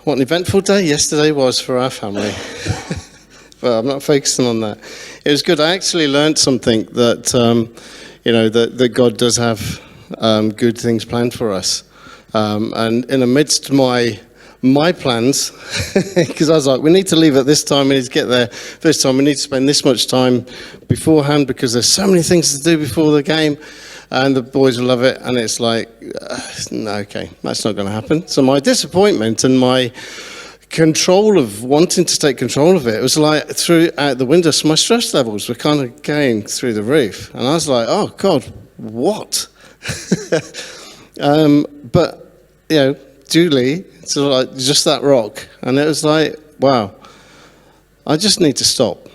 What an eventful day yesterday was for our family. But I'm not focusing on that. It was good. I actually learned something that, that God does have good things planned for us. And in amidst my plans, because I was like, we need to leave at this time, we need to get there this time, we need to spend this much time beforehand because there's so many things to do before the game. And the boys will love it, and it's like, no, okay, that's not going to happen. So my disappointment and my control of wanting to take control of it was like through out the window. So my stress levels were kind of going through the roof, and I was like, oh God, what? But Julie, it's like just that rock, and it was like, wow, I just need to stop.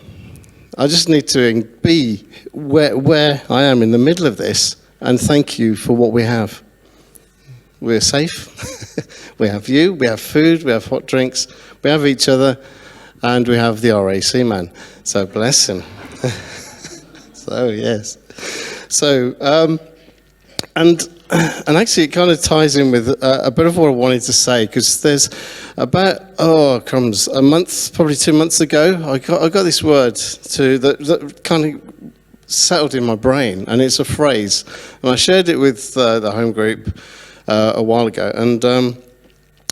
I just need to be where I am in the middle of this. And thank you for what we have. We're safe. We have you. We have food. We have hot drinks. We have each other. And we have the RAC man. So bless him. So, yes. So, and actually it kind of ties in with a bit of what I wanted to say. Because there's about, a month, probably 2 months ago, I got this word that kind of settled in my brain, and it's a phrase, and I shared it with the home group a while ago, and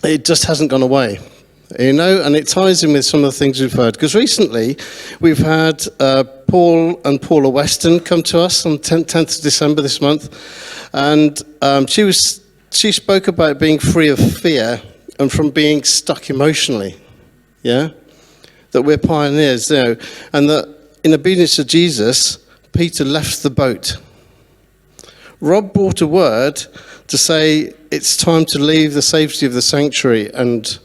it just hasn't gone away, and it ties in with some of the things we've heard, because recently we've had Paul and Paula Weston come to us on 10th of December this month, and she spoke about being free of fear and from being stuck emotionally, that we're pioneers, and that in obedience to Jesus, Peter left the boat. Rob brought a word to say it's time to leave the safety of the sanctuary and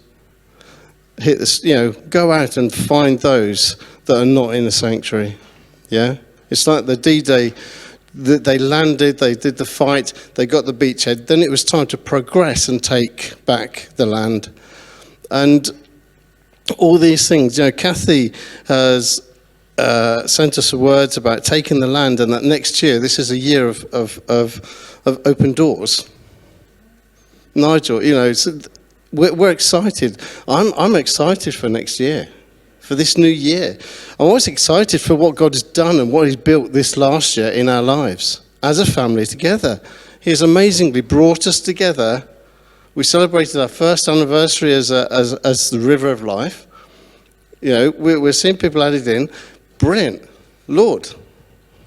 hit this, go out and find those that are not in the sanctuary. Yeah? It's like the D-Day, they landed, they did the fight, they got the beachhead, then it was time to progress and take back the land. And all these things, Kathy has sent us words about taking the land, and that next year, this is a year of open doors. Nigel, we're excited. I'm excited for next year, for this new year. I'm always excited for what God has done and what He's built this last year in our lives as a family together. He has amazingly brought us together. We celebrated our first anniversary as the River of Life. We're seeing people added in. Brilliant. Lord,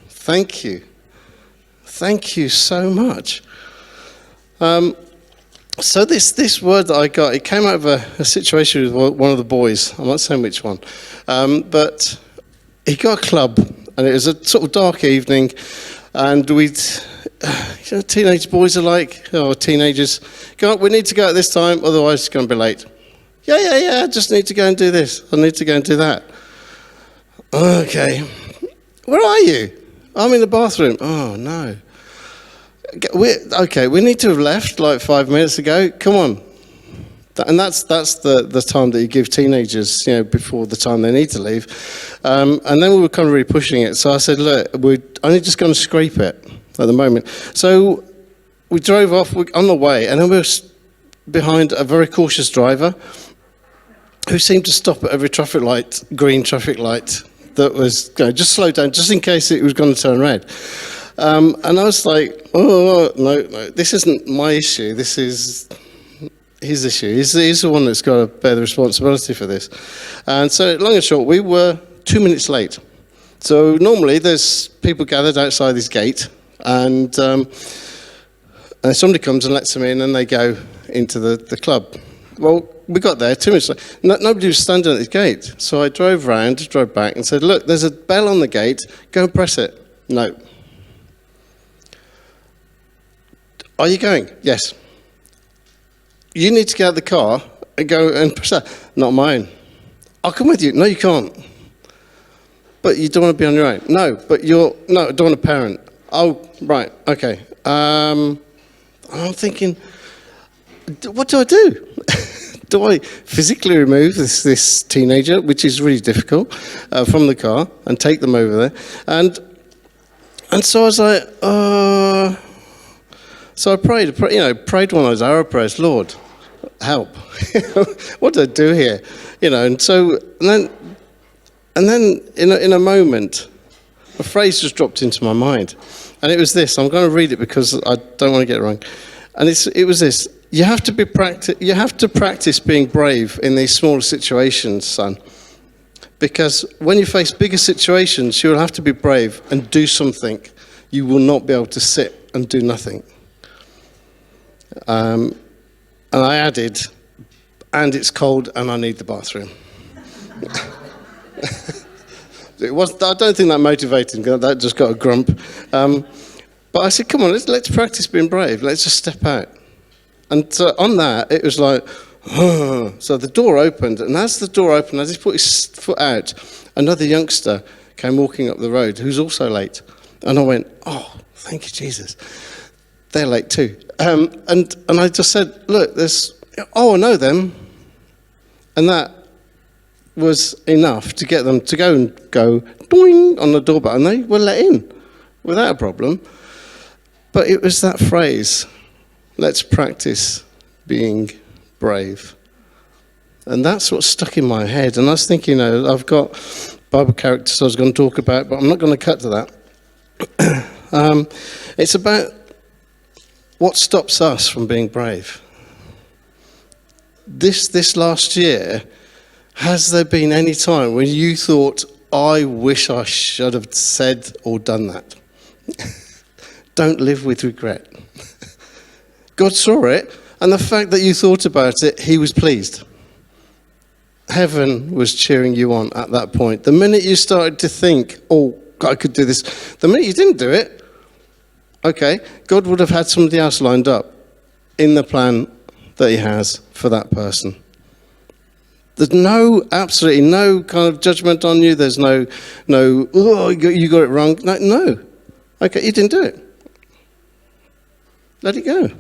thank you. Thank you so much. So this word that I got, it came out of a situation with one of the boys. I'm not saying which one. But he got a club, and it was a sort of dark evening, and teenage boys are like, teenagers, we need to go at this time, otherwise it's going to be late. Yeah, I just need to go and do this. I need to go and do that. Okay, where are you? I'm in the bathroom. Oh, no. We need to have left like 5 minutes ago. Come on. And that's the time that you give teenagers, before the time they need to leave. And then we were kind of really pushing it. So I said, look, we're only just going to scrape it at the moment. So we drove off on the way, and then we were behind a very cautious driver who seemed to stop at every green traffic light. That was just slow down, just in case it was going to turn red. And I was like, no, this isn't my issue. This is his issue. He's the one that's got to bear the responsibility for this. And so, long and short, we were 2 minutes late. So normally there's people gathered outside this gate, and somebody comes and lets them in, and they go into the club. Well, we got there 2 minutes late. Nobody was standing at the gate. So I drove back and said, look, there's a bell on the gate. Go and press it. No. Are you going? Yes. You need to get out of the car and go and press that. Not mine. I'll come with you. No, you can't. But you don't want to be on your own. No, I don't want a parent. Oh, right, okay. I'm thinking, what do I do? Do I physically remove this teenager, which is really difficult, from the car and take them over there? And so I was like, so I prayed one of those arrow prayers. Lord, help. What do I do here? And so, and then in a moment, a phrase just dropped into my mind. And it was this. I'm going to read it because I don't want to get it wrong. And it was this. You have to practice being brave in these smaller situations, son. Because when you face bigger situations, you'll have to be brave and do something. You will not be able to sit and do nothing. And I added, and it's cold and I need the bathroom. I don't think that motivated. That just got a grump. But I said, come on, let's practice being brave. Let's just step out. And on that, it was like, so the door opened. And as the door opened, as he put his foot out, another youngster came walking up the road who's also late. And I went, oh, thank you, Jesus. They're late too. And I just said, look, I know them. And that was enough to get them to go doing on the doorbell. And they were let in without a problem. But it was that phrase, let's practice being brave. And that's what stuck in my head. And I was thinking, I've got Bible characters I was going to talk about, but I'm not going to cut to that. It's about what stops us from being brave. This last year, has there been any time when you thought, I wish I should have said or done that? Don't live with regret. God saw it, and the fact that you thought about it, he was pleased. Heaven was cheering you on at that point. The minute you started to think, oh, I could do this, the minute you didn't do it, okay, God would have had somebody else lined up in the plan that he has for that person. There's absolutely no kind of judgment on you. There's no, oh, you got it wrong. No. Okay, you didn't do it. Let it go.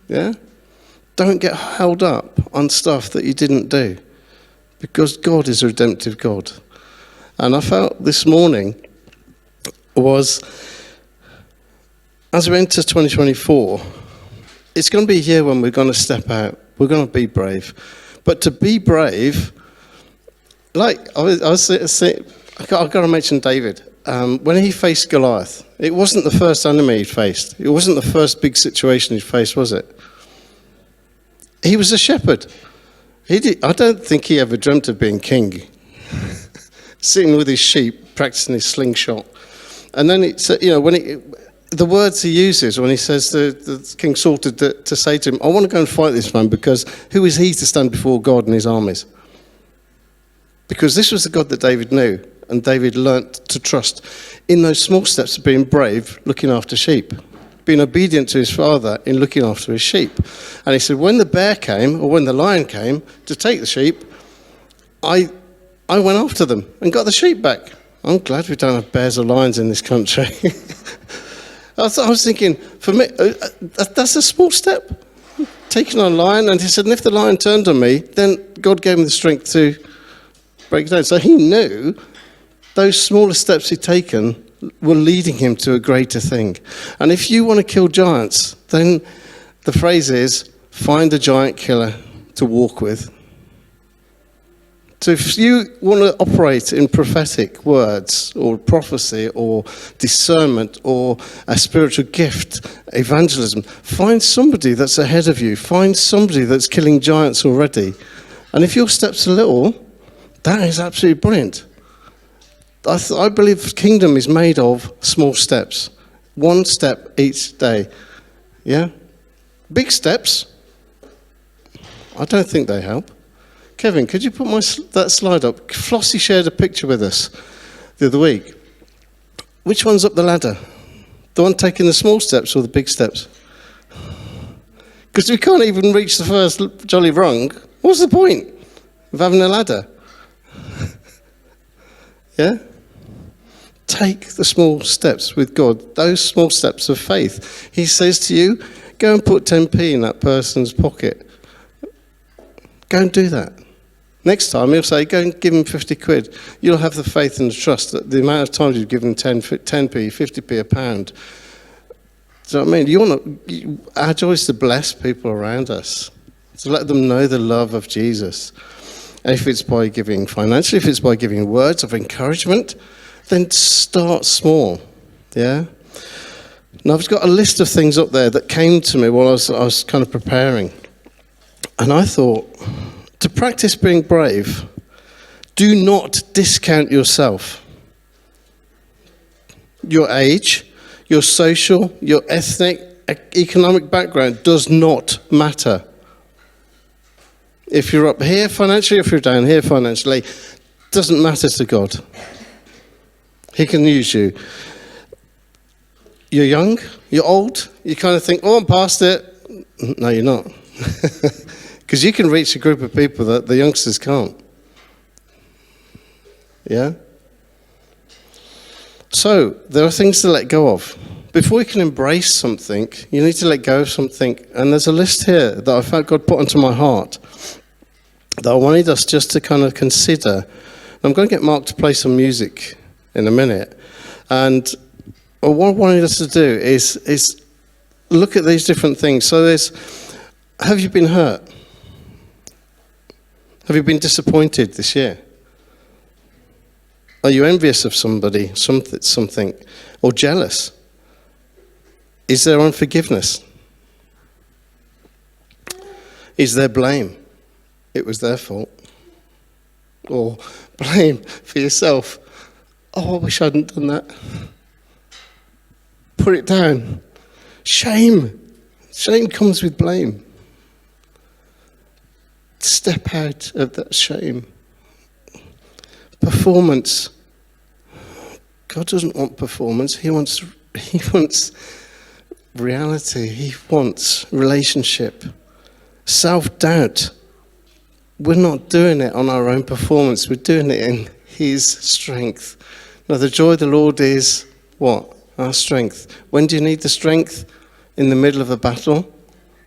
Yeah? Don't get held up on stuff that you didn't do. Because God is a redemptive God. And I felt this morning was, as we enter 2024, it's going to be a year when we're going to step out. We're going to be brave. But to be brave, like I've got to mention David. When he faced Goliath, it wasn't the first enemy he faced. It wasn't the first big situation he faced, was it? He was a shepherd. I don't think he ever dreamt of being king. Sitting with his sheep, practicing his slingshot. And then the words he uses when he says to King Saul to say to him, I want to go and fight this man because who is he to stand before God and his armies? Because this was the God that David knew, and David learnt to trust in those small steps of being brave, looking after sheep, being obedient to his father in looking after his sheep. And he said, when the bear came, or when the lion came to take the sheep, I went after them and got the sheep back. I'm glad we don't have bears or lions in this country. I was thinking, for me, that's a small step. Taking on a lion, and he said, and if the lion turned on me, then God gave him the strength to break it down. So he knew those smaller steps he'd taken were leading him to a greater thing. And if you want to kill giants, then the phrase is, find a giant killer to walk with. So if you want to operate in prophetic words or prophecy or discernment or a spiritual gift, evangelism, find somebody that's ahead of you. Find somebody that's killing giants already. And if your steps are little, that is absolutely brilliant. I believe kingdom is made of small steps. One step each day. Yeah? Big steps, I don't think they help. Kevin, could you put that slide up? Flossie shared a picture with us the other week. Which one's up the ladder? The one taking the small steps or the big steps? Because we can't even reach the first jolly rung. What's the point of having a ladder? Yeah? Take the small steps with God, those small steps of faith. He says to you, go and put 10p in that person's pocket. Go and do that. Next time he'll say, go and give him 50 quid. You'll have the faith and the trust that the amount of times you've given 10p, 50p, a pound. Do you know what I mean? Our joy is to bless people around us, to let them know the love of Jesus. And if it's by giving financially, if it's by giving words of encouragement, then start small, yeah? Now, I've got a list of things up there that came to me while I was kind of preparing. And I thought, to practice being brave, do not discount yourself. Your age, your social, your ethnic, economic background does not matter. If you're up here financially, if you're down here financially, doesn't matter to God. He can use you. You're young, you're old, you kind of think, oh, I'm past it. No, you're not. Because you can reach a group of people that the youngsters can't. Yeah? So, there are things to let go of. Before you can embrace something, you need to let go of something. And there's a list here that I felt God put onto my heart that I wanted us just to kind of consider. I'm going to get Mark to play some music in a minute. And what I wanted us to do is look at these different things. So have you been hurt? Have you been disappointed this year? Are you envious of somebody, something, or jealous? Is there unforgiveness? Is there blame? It was their fault. Or blame for yourself. Oh, I wish I hadn't done that. Put it down. Shame. Shame comes with blame. Step out of that shame. Performance. God doesn't want performance. He wants reality. He wants relationship. Self-doubt. We're not doing it on our own performance. We're doing it in His strength. Now, the joy of the Lord is what? Our strength. When do you need the strength? In the middle of a battle,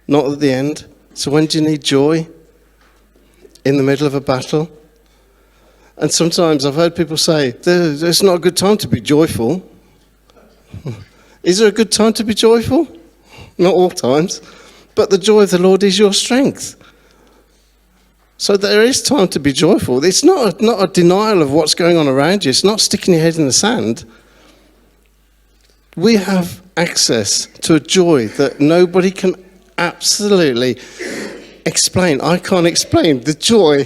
not at the end. So when do you need joy? In the middle of a battle. And sometimes I've heard people say, it's not a good time to be joyful. Is there a good time to be joyful? Not all times. But the joy of the Lord is your strength. So there is time to be joyful. It's not a denial of what's going on around you. It's not sticking your head in the sand. We have access to a joy that nobody can absolutely explain. I can't explain the joy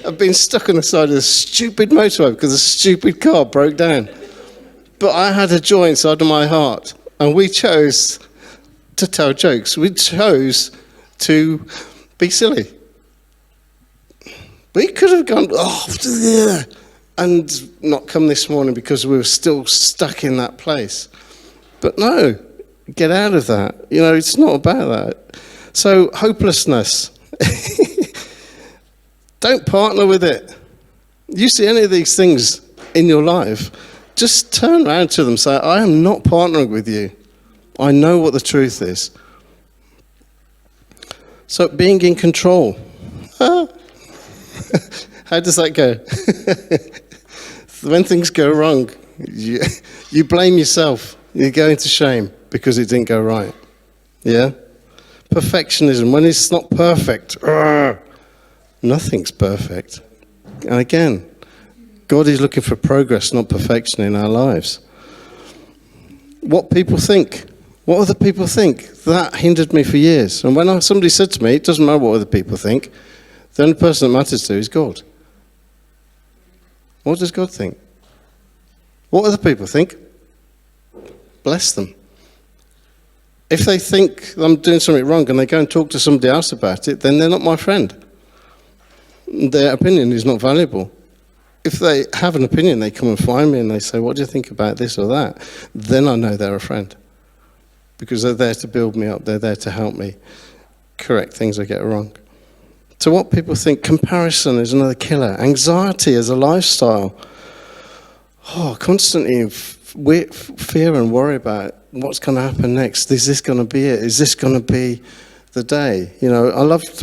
of being stuck on the side of a stupid motorway because a stupid car broke down. But I had a joy inside of my heart, and we chose to tell jokes. We chose to be silly. We could have gone, and not come this morning because we were still stuck in that place. But no, get out of that. It's not about that. So, hopelessness. Don't partner with it. You see any of these things in your life, just turn around to them and say, I am not partnering with you. I know what the truth is. So, being in control. How does that go? When things go wrong, you blame yourself. You go into shame because it didn't go right. Yeah? Perfectionism, when it's not perfect. Nothing's perfect. And again, God is looking for progress, not perfection in our lives. What people think. What other people think? That hindered me for years. And when somebody said to me, it doesn't matter what other people think, the only person that matters to is God. What does God think? What other people think? Bless them. If they think I'm doing something wrong and they go and talk to somebody else about it, then they're not my friend. Their opinion is not valuable. If they have an opinion, they come and find me and they say, what do you think about this or that? Then I know they're a friend. Because they're there to build me up. They're there to help me correct things I get wrong. So what people think, comparison is another killer. Anxiety is a lifestyle. Constantly fear and worry about what's going to happen next. Is this going to be it? Is this going to be the day? I loved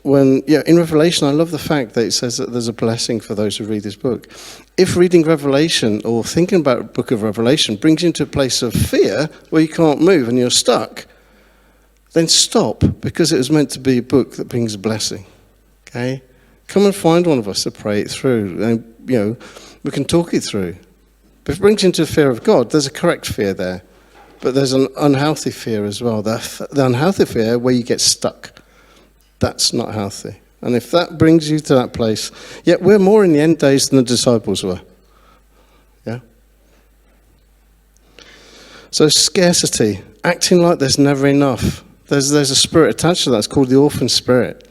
in Revelation, I love the fact that it says that there's a blessing for those who read this book. If reading Revelation or thinking about the book of Revelation brings you into a place of fear where you can't move and you're stuck, then stop, because it was meant to be a book that brings blessing. Okay? Come and find one of us to pray it through. And, we can talk it through. But if it brings you into the fear of God, there's a correct fear there. But there's an unhealthy fear as well. The unhealthy fear where you get stuck. That's not healthy. And if that brings you to that place, yet we're more in the end days than the disciples were. Yeah? So scarcity, acting like there's never enough. There's a spirit attached to that. It's called the orphan spirit.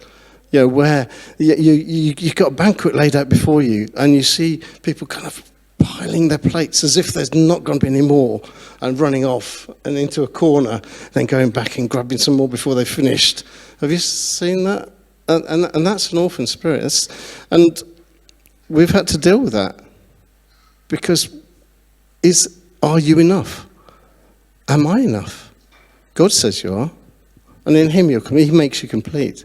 Where you've got a banquet laid out before you, and you see people kind of piling their plates as if there's not going to be any more, and running off and into a corner, then going back and grabbing some more before they finished. Have you seen that? And that's an orphan spirit. And we've had to deal with that. Because are you enough? Am I enough? God says you are. And in him he makes you complete.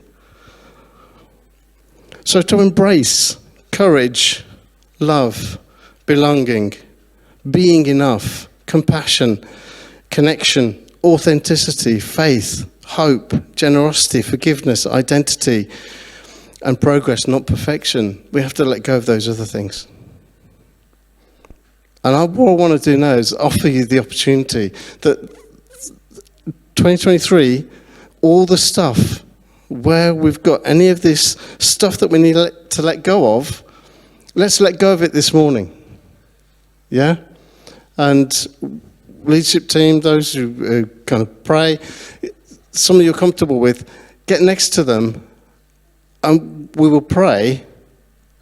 So to embrace courage, love, belonging, being enough, compassion, connection, authenticity, faith, hope, generosity, forgiveness, identity, and progress, not perfection, we have to let go of those other things. And what I want to do now is offer you the opportunity that 2023, all the stuff where we've got any of this stuff that we need to let go of, let's let go of it this morning. Yeah? And leadership team, those who kind of pray, some of you are comfortable with, get next to them and we will pray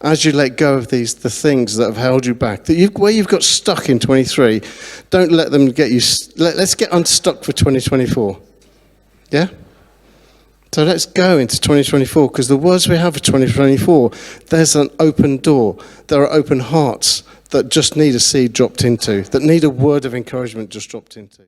as you let go of the things that have held you back. Where you've got stuck in 23, don't let them get you. Let's get unstuck for 2024. Yeah? So let's go into 2024, because the words we have for 2024, there's an open door. There are open hearts that just need a seed dropped into, that need a word of encouragement just dropped into.